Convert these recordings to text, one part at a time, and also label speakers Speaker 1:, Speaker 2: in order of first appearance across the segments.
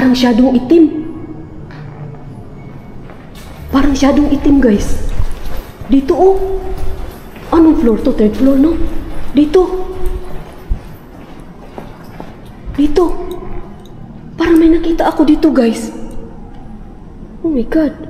Speaker 1: Parang shadow itim. Parang shadow itim, guys. Dito, oh. Anong floor to? Third floor, no? Dito. Dito. Parang may nakita ako dito, guys. Oh my God.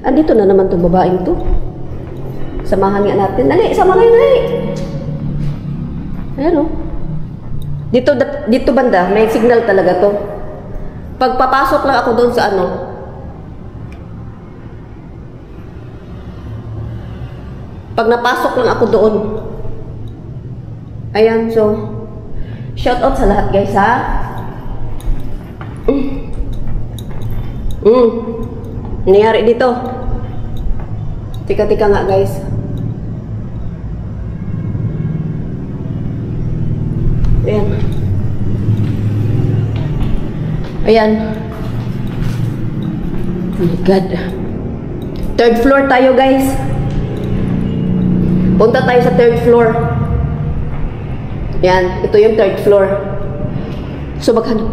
Speaker 1: Andito na naman itong babaeng to. Samahan nga natin. Dali, sama kayo, dali. Ayan o. Dito banda, may signal talaga to. Pagpapasok lang ako doon sa ano. Pag napasok lang ako doon. Ayan, so. Shout out sa lahat, guys, ha. Nangyari dito. Tika-tika nga, guys. Ayan. Ayan. Oh my God. Third floor tayo, guys. Punta tayo sa third floor. Ayan. Ito yung third floor. So, maghanap.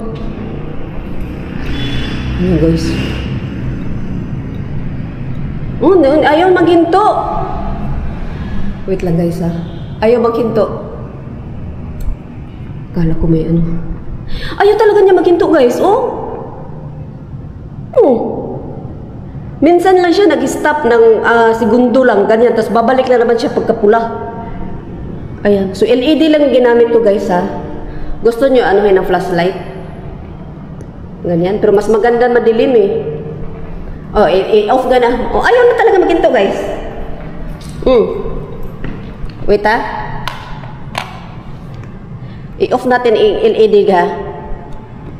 Speaker 1: Ayan, guys. Oh, ayaw maghinto. Wait lang, guys, ha. Ayaw maghinto. Kala ko may ano. Ayaw talaga niya maghinto, guys. Oh. Oh. Minsan lang siya nag-stop ng segundo lang, ganyan. Tapos babalik na naman siya pagkapula. Ayan. So, LED lang yung ginamit to, guys, ha. Gusto nyo anuhin ng flashlight? Ganyan. Pero mas maganda madilim, eh. Oh, i-off ka na. Oh, ayaw na talaga maghinto, guys. Wait, ha. I-off natin LED, ha.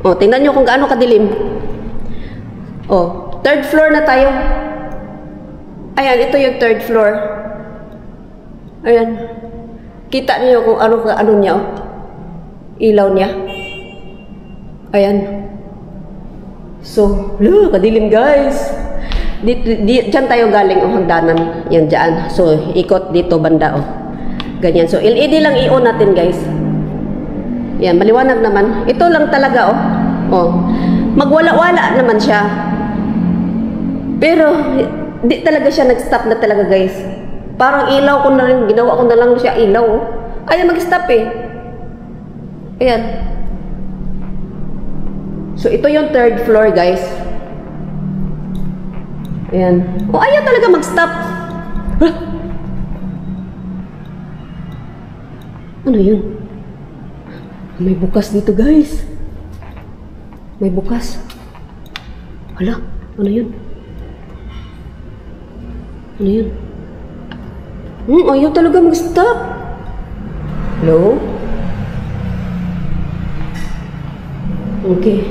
Speaker 1: Oh, tingnan nyo kung gaano kadilim. Oh, third floor na tayo. Ayan, ito yung third floor. Ayan. Kita niyo kung ano niya, oh. Ilaw niya. Ayan. So, kadilim, guys. Diyan tayo galing, oh, hangdanan. Yan, dyan. So, ikot dito, banda, oh. Ganyan. So, LED lang i-on natin, guys. Yan, maliwanag naman. Ito lang talaga, oh. Oh. Magwala-wala naman siya. Pero, di talaga siya nag-stop na talaga, guys. Parang ilaw ko na rin, ginawa ko na lang siya ilaw, oh. Ayaw mag-stop, eh. Ayan. So, ito yung third floor, guys. Ayan. Oh, ayaw talaga mag-stop. Huh? Ano yun? May bukas dito, guys. May bukas. Hala, ano yun? Ano yun? Ayaw talaga mag-stop. Hello? Okay.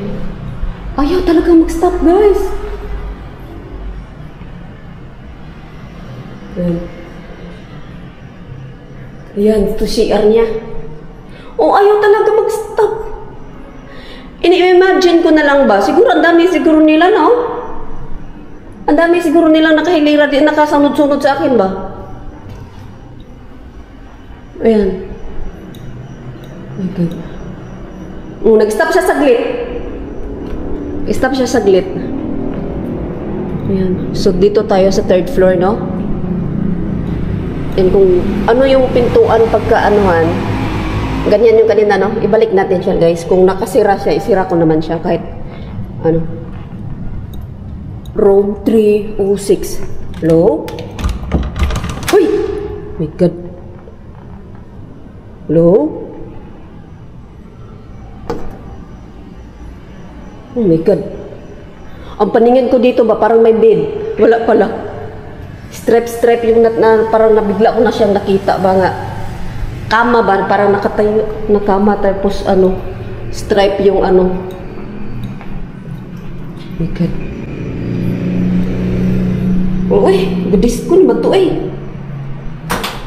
Speaker 1: Ayaw talaga mag-stop, guys. Ayan, ito CR niya. Oh, ayaw talaga mag-stop. Ini-imagine ko na lang ba? Siguro, ang dami siguro nila, no? Ang dami siguro nilang nakahilira, nakasunod-sunod sa akin ba? Ayan. Okay. Nag-stop siya saglit. Stop siya saglit. Ayan. So, dito tayo sa third floor, no? And kung ano yung pintuan pagka-anuhan, ganyan yung kanina, no? Ibalik natin siya, guys. Kung nakasira siya, isira ko naman siya kahit, ano. Room 306. Hello? Uy! My God. Hello? Oh my God. Ang paningin ko dito ba, parang may bed. Wala pala. Strap yung parang nabigla ko na siyang nakita ba nga. Kama ba, parang nakatayo na kama, tapos ano, stripe yung ano. Oh my God. Oh, gadis ko naman to, eh.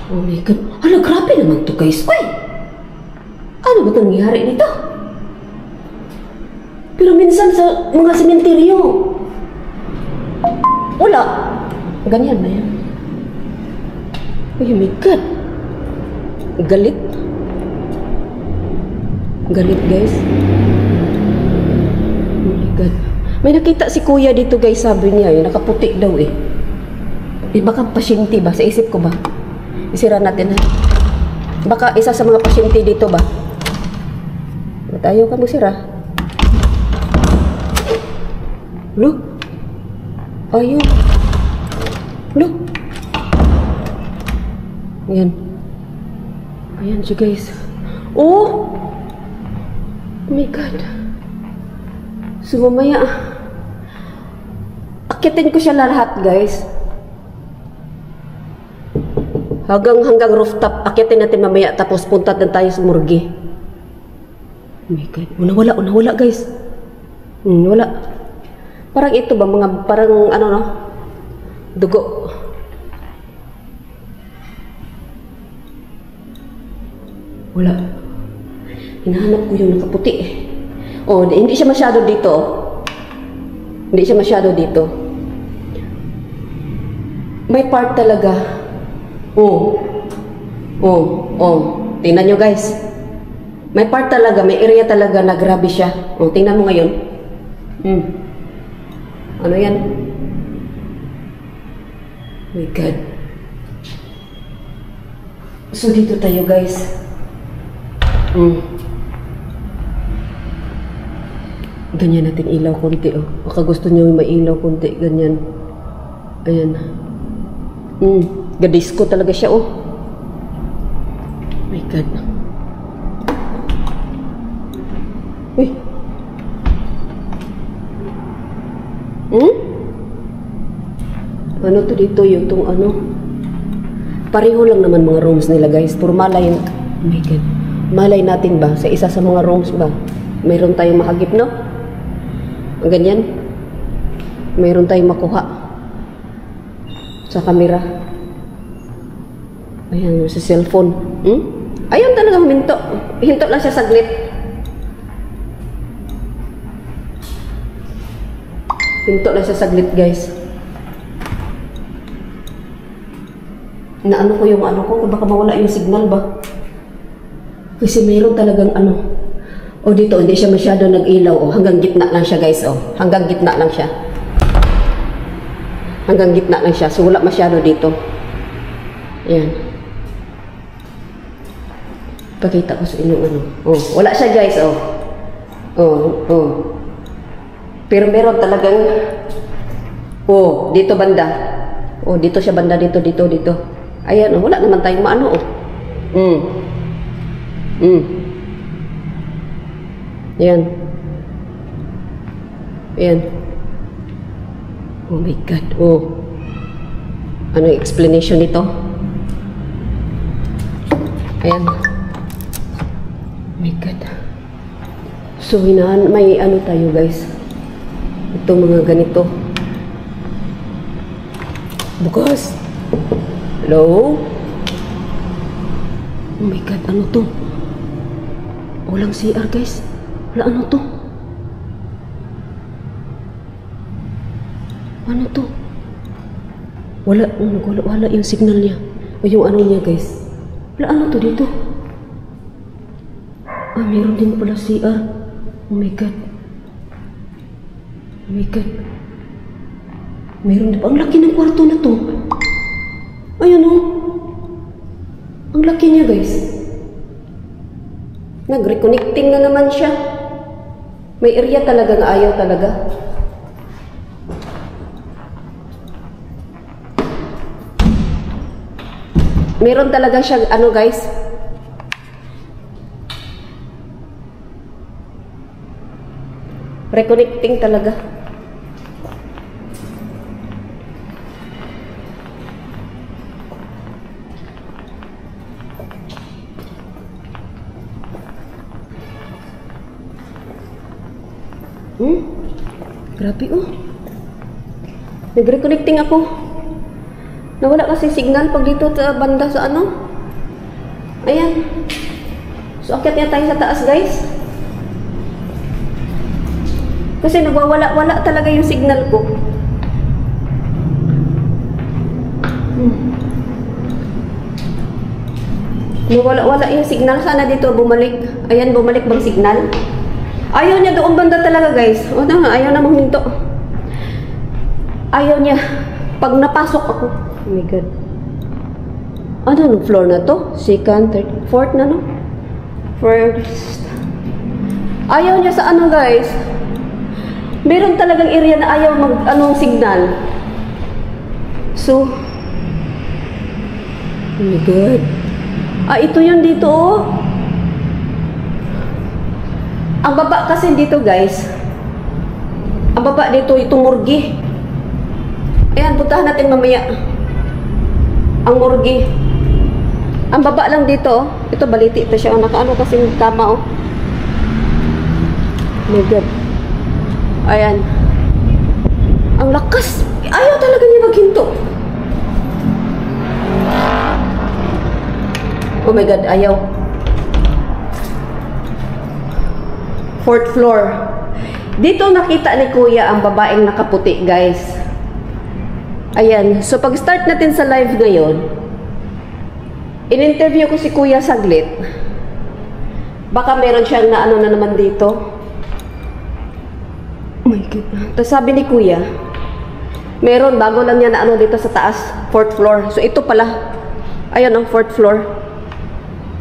Speaker 1: Oh my God. Hala, grabe naman to, guys. Uy! Ano ba nangyari dito? Pero minsan sa mga sementeryo, wala. Ganyan na yan. Oh my God. Galit. Galit, guys. Oh my God. May nakita si kuya dito, guys. Sabi niya, nakaputi daw eh. Baka pasyente ba? Sa isip ko ba? Isira natin ha. Baka isa sa mga pasyente dito ba? Ba't ayaw ka mo sira? Look. Ayun. Look. Ayan. Ayan siya, guys. Oh! Oh my God. So, mamaya, akitin ko siya lahat, guys. Hanggang rooftop, akitin natin mamaya, tapos punta din tayo sa morgue. Oh my God. Nawala, guys. Wala. Parang ito ba, mga, parang, ano no? Dugo. Wala. Hinahanap ko yung nakaputi. Oh, hindi siya masyado dito. Hindi siya masyado dito. May part talaga. Oh. Tingnan nyo, guys. May part talaga, may area talaga na grabe siya. Oh, tingnan mo ngayon. Ano yan? Oh my God. So, dito tayo, guys. Ganyan natin ilaw konti, oh. Baka gusto nyo may ilaw konti, ganyan. Ayan. Gadisco talaga siya, oh. My God. Uy. Ano to dito, yung tong ano? Pareho lang naman mga rooms nila, guys. Puro malay. Oh my God. Malay natin ba? Sa isa sa mga rooms ba? Mayroon tayong mahagip, no? Ganyan. Mayroon tayong makuha. Sa camera. Ayan, sa cellphone. Ayun talaga huminto. Hinto lang siya saglit. Hinto lang siya saglit, guys. Naano ko yung ano ko. Baka mawala yung signal ba? Kasi mayroon talagang ano. O dito, hindi siya masyado nag-ilaw. O, hanggang gitna lang siya, guys. O, hanggang gitna lang siya. Hanggang gitna lang siya. So, wala masyado dito. Ayan. Pakita ko sa inyo ano. O, wala siya, guys. O. Pero meron talagang dito banda. O, dito siya banda. Dito. Ayan, wala naman tayong maano. Ayan. Oh my God. Ano yung explanation nito? Ayan. Oh my God. So, may ano tayo, guys. Itong mga ganito. Bukas. Hello? Oh my God, ano to? Walang CR, guys. Wala, ano to? Ano to? Wala yung signal niya. O yung ano niya, guys. Wala, ano to dito? Meron din pala CR. Oh my God. Oh my God. Meron din pa. Ang laki ng kwarto na to. Ayan, oh. Ang laki niya, guys. Nag-reconnecting na naman siya. May area talaga na ayaw talaga. Meron talaga siya, ano, guys. Reconnecting talaga. Grabe, oh. Nag-reconnecting ako. Nawala kasi signal pag dito sa banda sa ano. Ayan. So, akyat niya tayo sa taas, guys. Kasi nagwawala-wala talaga yung signal ko. Nawala-wala yung signal. Sana dito bumalik. Ayan, bumalik bang signal? Ayaw niya doon banda talaga, guys. O na, ayaw na huminto. Ayaw niya. Pag napasok ako. Oh my God. Ano nung floor na to? Second, third, fourth na, no? First. Ayaw niya sa ano, guys. Meron talagang area na ayaw mag-anong signal. So, oh my God. Ito yun dito, oh. Ang baba kasi dito, guys. Ang baba dito, itong murgi. Ayan, puntahan natin mamaya. Ang murgi. Ang baba lang dito, oh. Ito, baliti pa siya. Nakaano kasi tama, oh. Oh my God. Ayan. Ang lakas. Ayaw talaga niya maghinto. Oh my God, ayaw. Fourth floor. Dito nakita ni Kuya ang babaeng nakaputi, guys. Ayan. So, pag start natin sa live ngayon, in-interview ko si Kuya saglit. Baka meron siyang na ano na naman dito. Oh my God. Tapos sabi ni Kuya, meron, bago lang niya na ano dito sa taas, fourth floor. So, ito pala. Ayan ang fourth floor.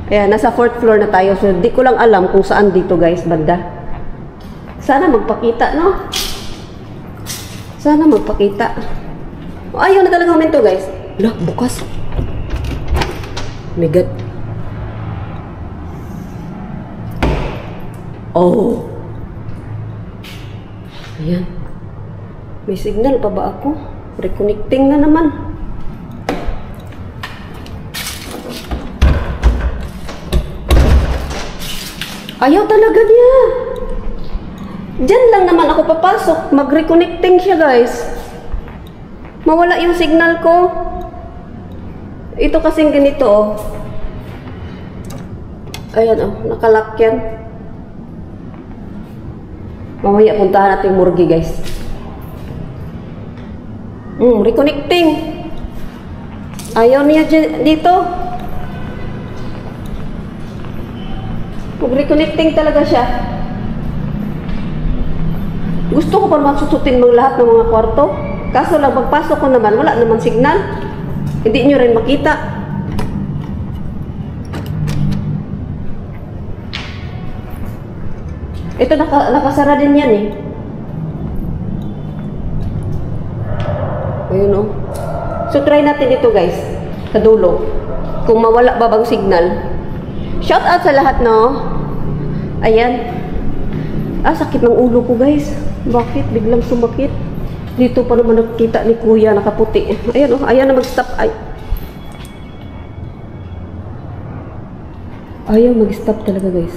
Speaker 1: Ayan, nasa fourth floor na tayo. So, di ko lang alam kung saan dito, guys, banda. Sana magpakita, no? Sana magpakita. Oh, ayaw na talaga huminto, guys. Lah, bukas. Oh my God. Oh. Ayan. May signal pa ba ako? Reconnecting na naman. Ayaw talaga niya. Diyan lang naman ako papasok. Mag-reconnecting siya, guys. Mawala yung signal ko. Ito kasing ganito, oh. Ayan, oh. Nakalock yan. Mamaya puntahan natin yung murgi, guys. Reconnecting. Ayaw niya dito. Mag-reconnecting talaga siya. Gusto ko pa masusutin mga lahat ng mga kwarto. Kaso lang, pagpasok ko naman, wala naman signal. Hindi nyo rin makita. Ito, nakasara din yan, eh. Ayun, oh. So, try natin ito, guys. Kadulo. Kung mawala ba bang signal. Shout out sa lahat, no? Ayan. Sakit ng ulo ko, guys. Bakit? Biglang sumakit. Dito pa naman nakikita ni Kuya, nakaputi. Ayan, oh. Ayan na mag-stop. Ayaw mag-stop talaga, guys.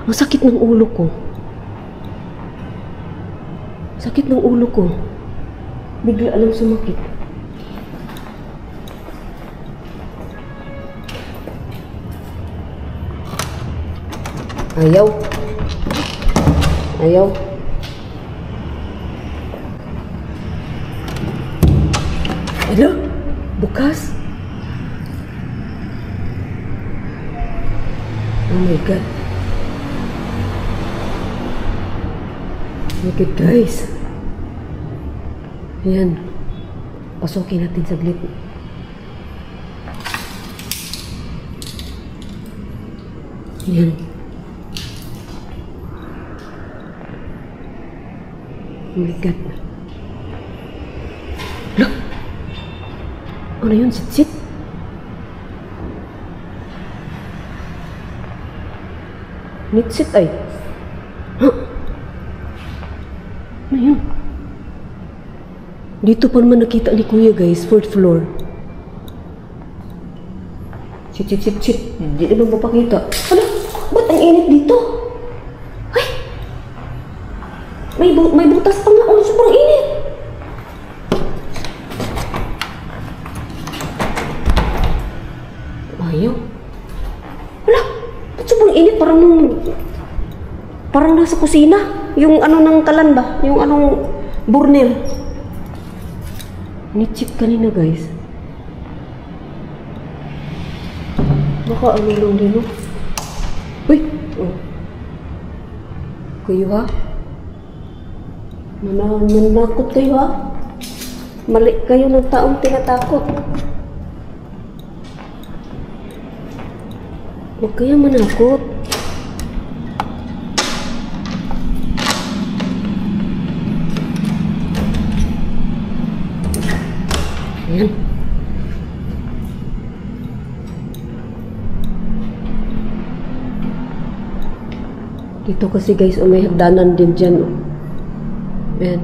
Speaker 1: Ang sakit ng ulo ko. Sakit ng ulo ko. Bigla lang sumakit. Ayaw. Ayaw. Ano? Bukas? Oh my God. Oh my God, guys. Ayan. Pasukin natin saglit. Ayan. Oh my God. Look! Ano yun? Sit-sit? Nitsit ay. Huh? Ano yun? Dito pa naman nakita ni Kuya, guys. Fourth floor. Sit. Hindi naman mapakita. Ano? Ba't ang init dito? Ay! May butas pa nga. Oh, sobrang init. Ayaw. Wala. Parang nasa kusina. Yung ano ng kalan ba? Yung anong burner. Ni-check kanina guys. Baka ano lang din, no? Uy! Oh. Kayo ha? Manakot kayo ha? Mali kayo ng taong tinatakot. Huwag kayo manakot. Ayan. Dito kasi guys, may hagdanan din dyan. Oh. Ayan.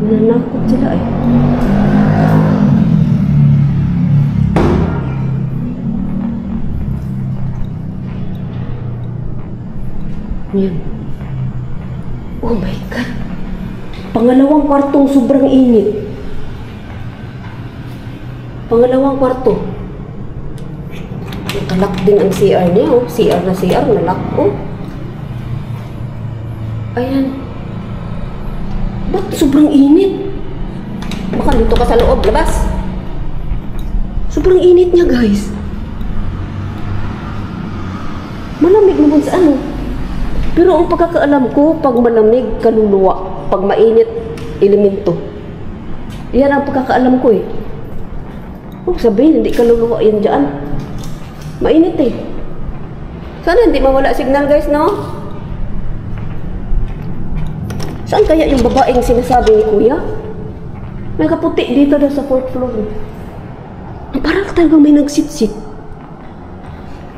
Speaker 1: Nanakot sila eh. Ayan. Oh my God. Pangalawang kwartong sobrang init. Pangalawang kwarto. Nalak din ang CR niya. Oh. CR na CR. Nalak. Oh. Ayan. Ba't sobrang init? Baka dito ka sa loob. Labas. Sobrang init niya, guys. Malamig naman sa ano. Pero ang pagkakaalam ko, pag malamig, kaluluwa. Pag mainit, elemento. Yan ang pagkakaalam ko eh. Huwag sabihin, hindi kaluluwa yan dyan. Mainit eh. Sana hindi mawala signal, guys, no? Saan kaya yung babaeng sinasabi ni Kuya? May kaputi dito daw sa 4th floor. Parang talagang may nagsit-sit.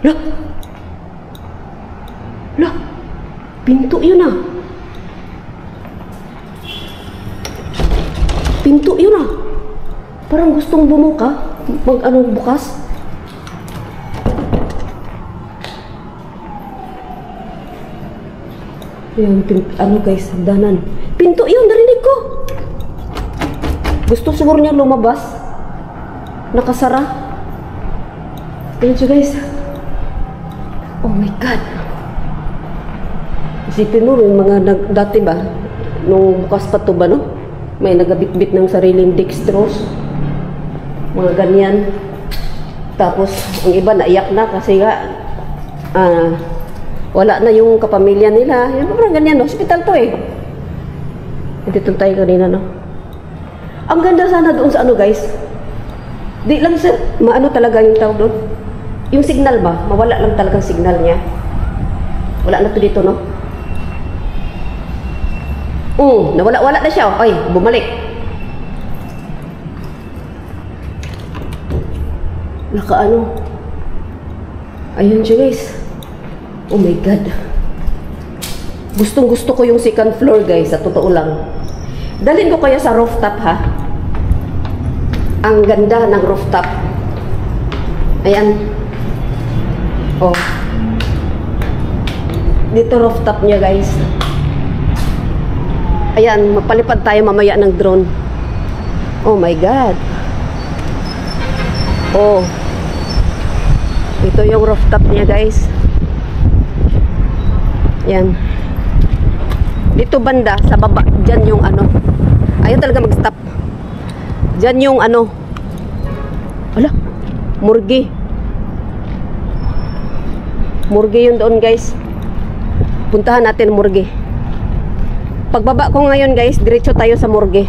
Speaker 1: Lah! Lah! Pinto yun ah. Pinto yun ah. Parang gustong bumuka. Mag-anong bukas. Ayan, ano guys, hagdanan. Pinto yun, narinig ko. Gusto siguro niya lumabas. Nakasara. Ayan siya guys. Oh my God. Isipin mo, yung mga dati ba, nung bukas pa to ba, no? May nagabitbit ng sariling dextrose. Mga ganyan. Tapos, ang iba naiyak na kasi nga, wala na yung kapamilya nila. Yung parang ganyan, no? Hospital to eh. Dito tayo kanina, no? Ang ganda sana doon sa ano, guys. Di lang sa, maano talaga yung tawag doon? Yung signal ba? Mawala lang talagang signal niya. Wala na to dito, no? Nawala-wala na siya. Ay, bumalik. Nakaano. Ayun siya, guys. Oh my God. Gustong-gusto ko yung second floor, guys. Sa totoo lang. Dalhin ko kaya sa rooftop, ha? Ang ganda ng rooftop. Ayan. Oh. Dito rooftop niya, guys. Ayan, mapalipad tayo mamaya ng drone. Oh my God. Oh. Ito yung rooftop niya, guys. Ayan. Dito banda, sa baba. Diyan yung ano. Ayaw talaga mag-stop. Diyan yung ano. Wala. Murgi. Murgi yun doon, guys. Puntahan natin murgi. Pagbaba ko ngayon, guys, diretso tayo sa morgue.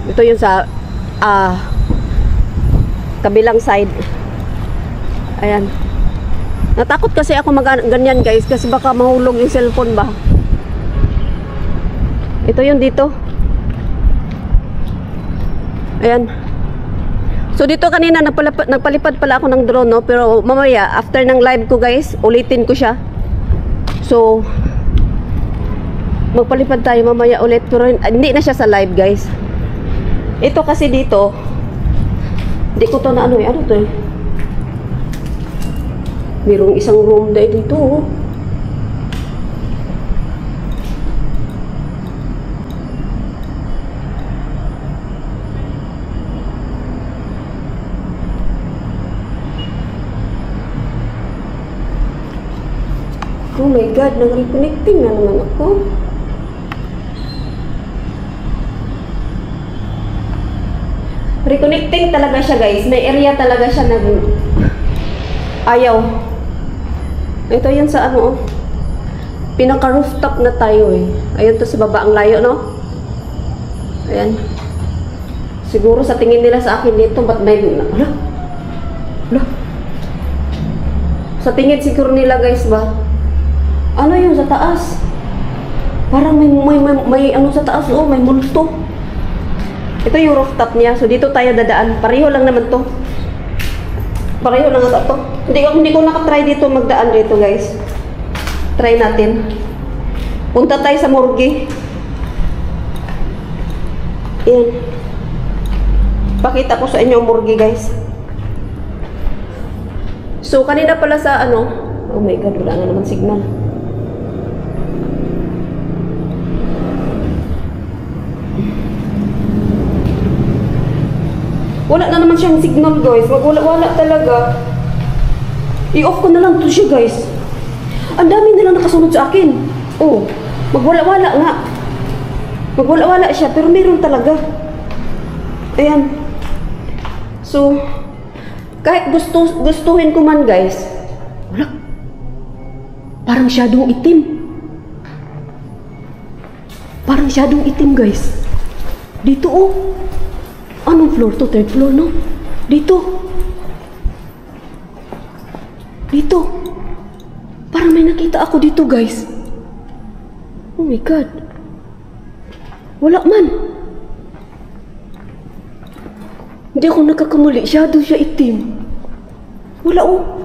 Speaker 1: Ito yung sa kabilang side. Ayan. Natakot kasi ako ganyan, guys, kasi baka mahulog yung cellphone ba. Ito yung dito. Ayan. So dito kanina nagpalipad pala ako ng drone, no? Pero mamaya after ng live ko, guys, ulitin ko siya. So magpalipad tayo mamaya ulit, pero hindi na siya sa live, guys. Ito kasi dito, hindi ko to na ano eh. Ano to eh? Mayroong isang room dahil dito, oh. Oh my God, nag-reconnecting na naman ako. Reconnecting talaga siya, guys. May area talaga siya nag... Ayaw. Ito yun sa ano, oh. Pinaka-rooftop na tayo eh. Ayun to sa baba, ang layo, no? Ayan. Siguro sa tingin nila sa akin dito, ba't may... Ala? Ala? Sa tingin siguro nila, guys, ba? Ano yun sa taas? Parang may ano sa taas, oh, may multo. Ito yung rooftop niya. So, dito tayo dadaan. Pareho lang naman to. Pareho lang ito. Hindi ko nakatry dito magdaan dito, guys. Try natin. Punta tayo sa morgue. Yan. Pakita ko sa inyo ang morgue, guys. So, kanina pala sa ano. Oh my God, wala na naman signal. Wala na naman siyang signal, guys. Wala talaga. I-off ko na lang to siya, guys. Ang dami nilang nakasunod sa akin. Oh, magwala-wala nga. Magwala-wala siya, pero meron talaga. Ayan. So, kahit gustuhin ko man, guys, wala. Parang shadow itim. Parang shadow itim, guys. Dito, oh. Anong floor to? Third floor, no? Dito. Dito. Parang may nakita ako dito, guys. Oh my God. Wala man. Hindi ako nagkakamali. Shadow siya itim. Wala, oh.